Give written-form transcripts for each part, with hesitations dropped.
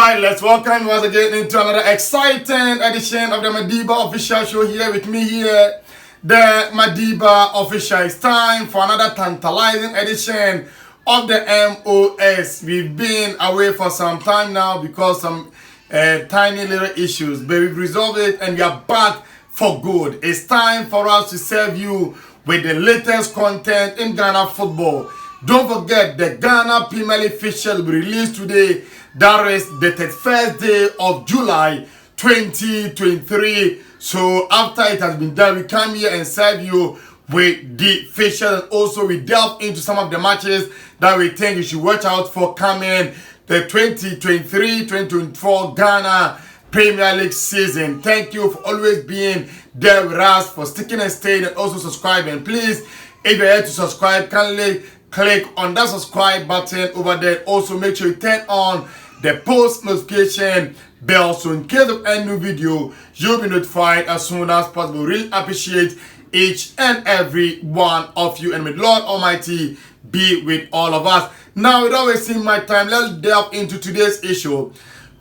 Alright, let's welcome once again into another exciting edition of the Madiba Official Show here with me here. The Madiba Official. It's time for another tantalizing edition of the MOS. We've been away for some time now because some tiny little issues, but we've resolved it and we are back for good. It's time for us to serve you with the latest content in Ghana football. Don't forget the Ghana Premier League fixture will be released today. That is the 31st day of July 2023. So after it has been done, we come here and serve you with the fixture, and also we delve into some of the matches that we think you should watch out for coming the 2023-2024 Ghana Premier League season. Thank you for always being there with us, for sticking and staying, and also subscribing. Please, if you're here to subscribe, kindly click on that subscribe button over there. Also make sure you turn on the post notification bell so in case of any new video you'll be notified as soon as possible. Really appreciate each and every one of you, and may Lord Almighty be with all of us. Now, without wasting my time, let's delve into today's issue.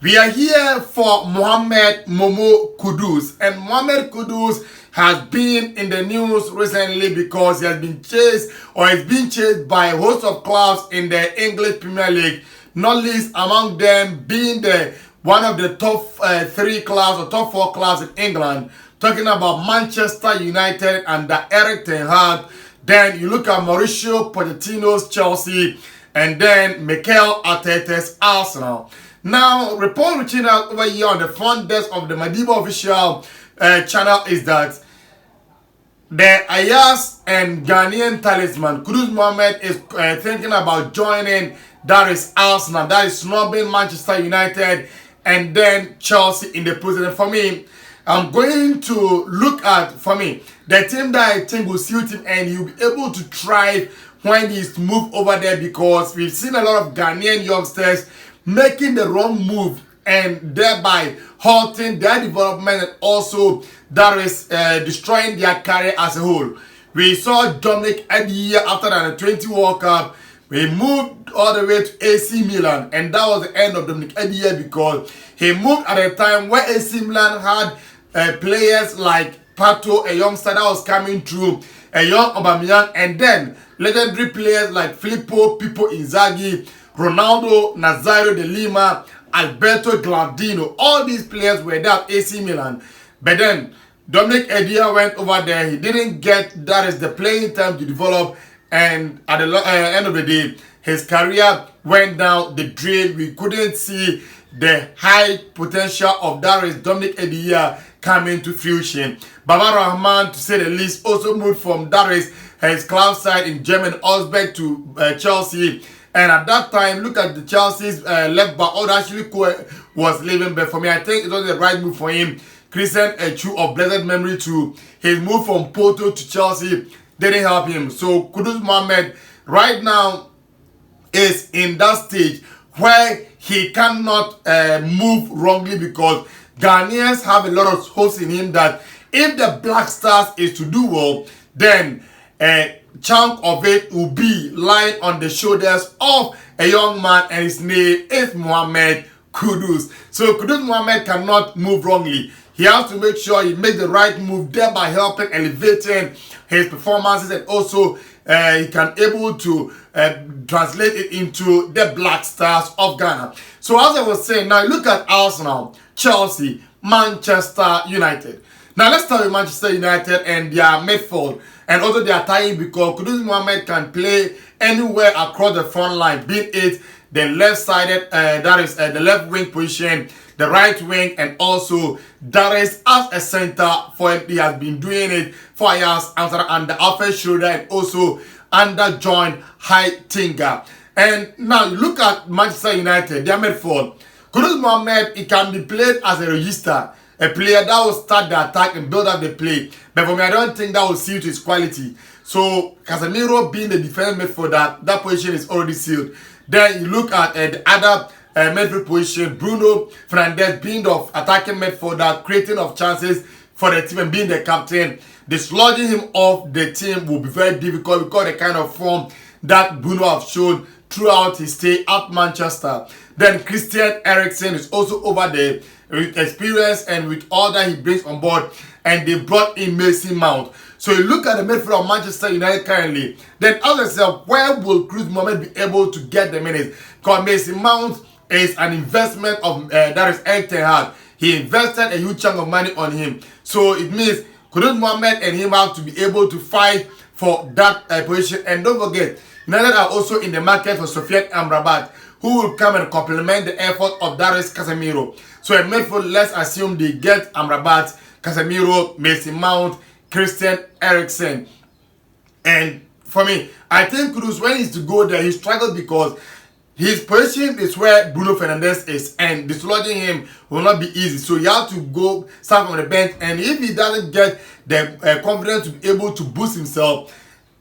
We are here for Mohammed Kudus, and Mohammed Kudus has been in the news recently because he has been chased, or is being chased by a host of clubs in the English Premier League, not least among them being one of the top 3 clubs or top 4 clubs in England, talking about Manchester United under Eric Ten Hag. Then you look at Mauricio Pochettino's Chelsea, and then Mikel Arteta's Arsenal. Now, report reaching out over here on the front desk of the Madiba Official channel is that the Ayas and Ghanaian talisman Kudus Mohammed is thinking about joining, that is Arsenal, that is snubbing Manchester United and then Chelsea in the process. For me, I'm going to look at, the team that I think will suit him and he'll be able to thrive when he's moved over there, because we've seen a lot of Ghanaian youngsters making the wrong move and thereby halting their development, and also that is destroying their career as a whole. We saw Dominic Adiyia after the Under-20 World Cup. We moved all the way to AC Milan, and that was the end of Dominic Adiyia because he moved at a time where AC Milan had players like Pato, a youngster that was coming through, a young Aubameyang, and then legendary players like Filippo Pippo Inzaghi, Ronaldo Nazario de Lima, Alberto Gladino. All these players were there at AC Milan. But then Dominic Adiyia went over there. He didn't get, that is, the playing time to develop. And at the end of the day, his career went down the drain. We couldn't see the high potential of, that is, Dominic Adiyia coming to fruition. Baba Rahman, to say the least, also moved from, that is, his club side in German Augsburg to Chelsea. And at that time, look at the Chelsea's left back, actually was leaving. But for me, I think it was the right move for him. Christian Echu of blessed memory to his move from Porto to Chelsea didn't help him. So Kudus Mohammed right now is in that stage where he cannot move wrongly, because Ghanaians have a lot of hopes in him that if the Black Stars is to do well, then chunk of it will be lying on the shoulders of a young man, and his name is Mohammed Kudus. So Kudus Mohammed cannot move wrongly. He has to make sure he makes the right move, thereby helping elevating his performances, and also he can able to translate it into the Black Stars of Ghana. So as I was saying, now look at Arsenal, Chelsea, Manchester United. Now let's start with Manchester United and their midfield, and also their attacking, because Kudus Mohammed can play anywhere across the front line, be it the left-sided, that is the left wing position, the right wing, and also that is as a center for him. He has been doing it for years under Alfred Schroeder and also under John Heitinga. And now look at Manchester United, their midfield. Kudus Mohammed, it can be played as a register, a player that will start the attack and build up the play. But for me, I don't think that will suit his quality. So Casemiro being the defensive midfielder, that position is already sealed. Then you look at the other midfield position, Bruno Fernandes being the attacking midfielder, creating of chances for the team and being the captain. Dislodging him off the team will be very difficult because the kind of form that Bruno have shown throughout his stay at Manchester. Then Christian Eriksen is also over there with experience and with all that he brings on board. And they brought in Mason Mount. So you look at the midfield of Manchester United currently, then ask yourself, where will Kudus Mohammed be able to get the minutes? Because Mason Mount is an investment of that is Erik ten Hag. He invested a huge chunk of money on him. So it means Kudus Mohammed and him have to be able to fight for that position. And don't forget, United are also in the market for Sofiane Amrabat, who will come and complement the effort of Darius Casemiro. So in midfield, let's assume they get Amrabat, Casemiro, Mason Mount, Christian Eriksen. And for me, I think Kudus, when he's to go there, he struggled because his position is where Bruno Fernandes is, and dislodging him will not be easy. So you have to go start on the bench, and if he doesn't get the confidence to be able to boost himself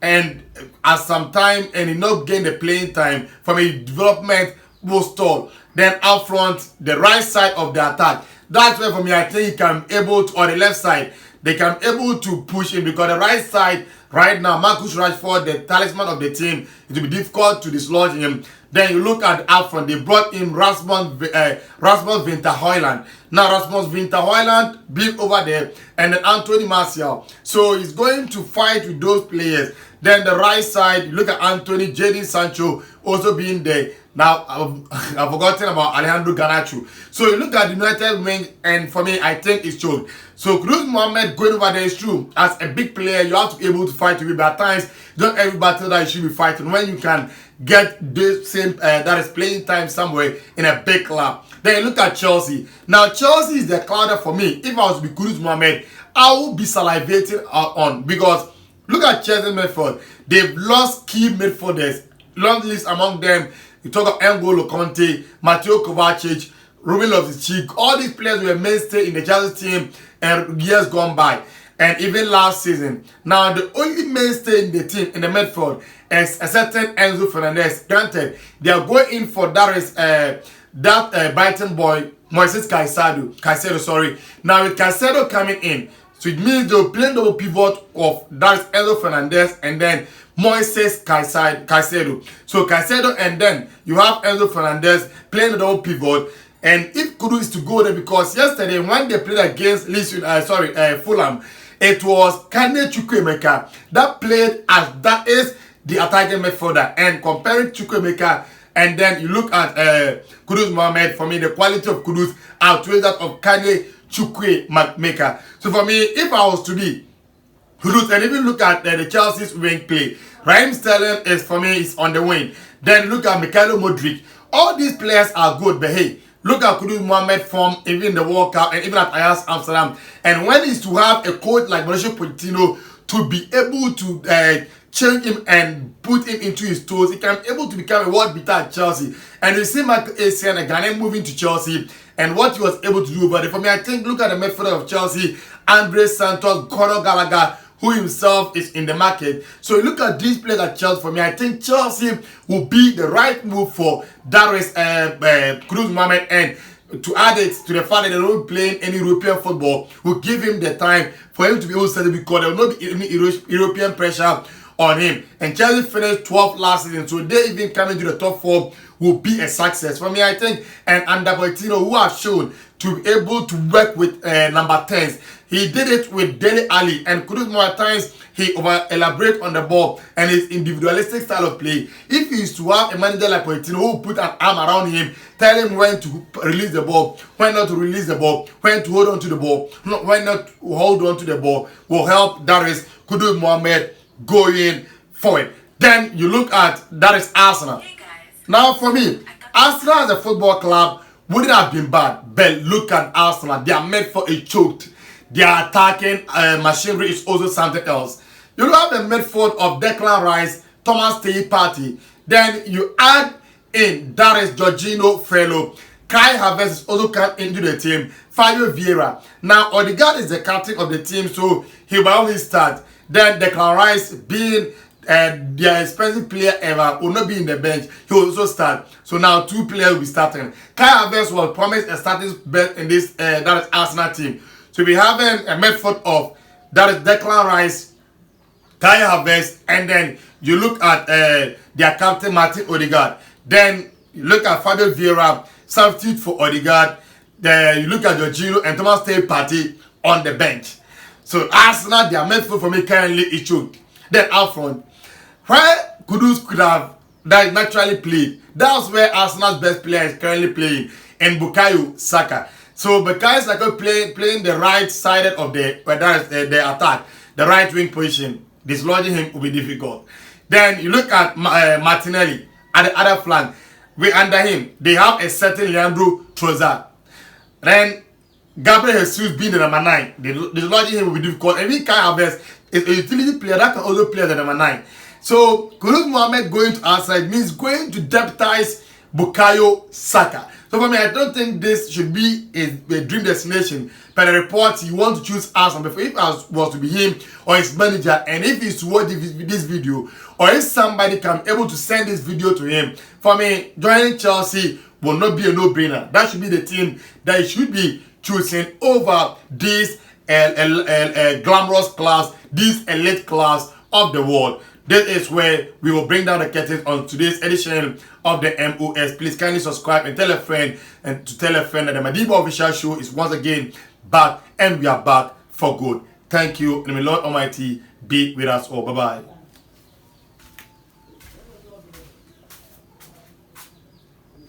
and at some time and he not gain the playing time from a development will stall. Then up front, the right side of the attack, that's where for me I think he can be able to, or the left side, they can be able to push him, because the right side right now, Marcus Rashford, the talisman of the team, it will be difficult to dislodge him. Then you look at up front, they brought in Rasmus Winter Højlund. Now Rasmus Winter Højlund big over there, and then Anthony Martial. So he's going to fight with those players. Then the right side, you look at Anthony, Jadon Sancho also being there. Now I've forgotten about Alejandro Garnacho. So you look at the United wing, and for me, I think it's choked. So Kudus Mohammed going over there is true. As a big player, you have to be able to fight with it. But at times, not every battle that you should be fighting. When you can get the same that is playing time somewhere in a big club. Then you look at Chelsea. Now Chelsea is the clouder for me. If I was to be Kudus Mohammed, I would be salivating on, because look at Chelsea midfield. They've lost key midfielders. Long list among them. You talk of N'Golo Conte, Mateo Kovacic, Ruben Loftus-Cheek. All these players were mainstay in the Chelsea team and years gone by, and even last season. Now the only mainstay in the team in the midfield is a certain Enzo Fernandez. Granted, they are going in for Brighton boy Moises Caicedo. Sorry. Now with Caicedo coming in, so it means they'll play double pivot of that is Enzo Fernandez and then Moises Caicedo. So Caicedo, and then you have Enzo Fernandez playing the double pivot. And if Kudus is to go there, because yesterday when they played against Fulham, it was Kane Chukwuemeka that played as that is the attacking midfielder. And comparing Chukwuemeka, and then you look at Kudus Mohammed, for me the quality of Kudus outweighs that of Kane Chukwuemeka. So for me, if I was to be Kudus, and even look at the Chelsea's wing play, Raheem Sterling is for me is on the wing. Then look at Mikhailo Modric. All these players are good, but hey, look at Kudus Mohammed form, even in the World Cup and even at Ajax Amsterdam. And when he's to have a coach like Mauricio Pochettino to be able to change him and put him into his toes, he can be able to become a world beater at Chelsea. And you see Michael Essien, a Ghanaian, moving to Chelsea, and what he was able to do over there. For me, I think, look at the midfielder of Chelsea, Andre Santos, Conor Gallagher, who himself is in the market. So you look at these players at Chelsea. For me, I think Chelsea will be the right move for Darius Kudus Mohammed, and to add it to the fact that they don't play any European football, will give him the time for him to be able to settle, because there will not be any European pressure on him. And Chelsea finished 12th last season, so they even coming to the top 4 will be a success. For me, I think, and under Pochettino, who have shown to be able to work with number 10s. He did it with Dele Alli, and Kudus more times he over-elaborate on the ball and his individualistic style of play. If he is to have a manager like Pochettino who will put an arm around him, tell him when to release the ball, when not to release the ball, when to hold on to the ball, when not to hold on to the ball, will help Darius Kudus Mohammed going forward. Then you look at that is Arsenal. Now for me, Arsenal as a football club wouldn't have been bad, but look at Arsenal. They are made for a choked. Their attacking machinery is also something else. You have the midfield of Declan Rice, Thomas Partey. Then you add in Darius Jorginho Fellow. Kai Havertz is also come into the team. Fabio Vieira. Now Odegaard is the captain of the team, so he will only start. Then Declan Rice, being their expensive player ever, will not be in the bench. He will also start. So now 2 players will be starting. Kai Havertz was promised a starting bet in this that is Arsenal team. So we having a midfield of that is Declan Rice, Kai Havertz, and then you look at their captain Martin Odegaard. Then You look at Fabio Vieira, substitute for Odegaard. Then you look at Jorginho and Thomas Partey on the bench. So Arsenal, their midfield for me currently is choked. Then out front, where Kudus could have that naturally played, that's where Arsenal's best player is currently playing, in Bukayo Saka. So Bukayo Saka playing the right side of the attack, the right wing position. Dislodging him will be difficult. Then you look at Martinelli at the other flank. Under him, they have a certain Leandro Trossard. Then Gabriel Jesus being the number 9, dislodging him will be difficult. And we can have is a utility player that can also play the number 9. So Kudus Mohammed going to our side means going to deputize Bukayo Saka. So for me, I don't think this should be a dream destination. But the reports, you want to choose Arsenal before, if it was to be him or his manager, and if he's to watch this video, or if somebody can able to send this video to him, for me, joining Chelsea will not be a no-brainer. That should be the team that he should be choosing over this glamorous class, this elite class of the world. This is where we will bring down the curtains on today's edition of the MOS. Please kindly subscribe and tell a friend, and to tell a friend that the Madiba Official Show is once again back, and we are back for good. Thank you, and may Lord Almighty be with us all. Bye-bye.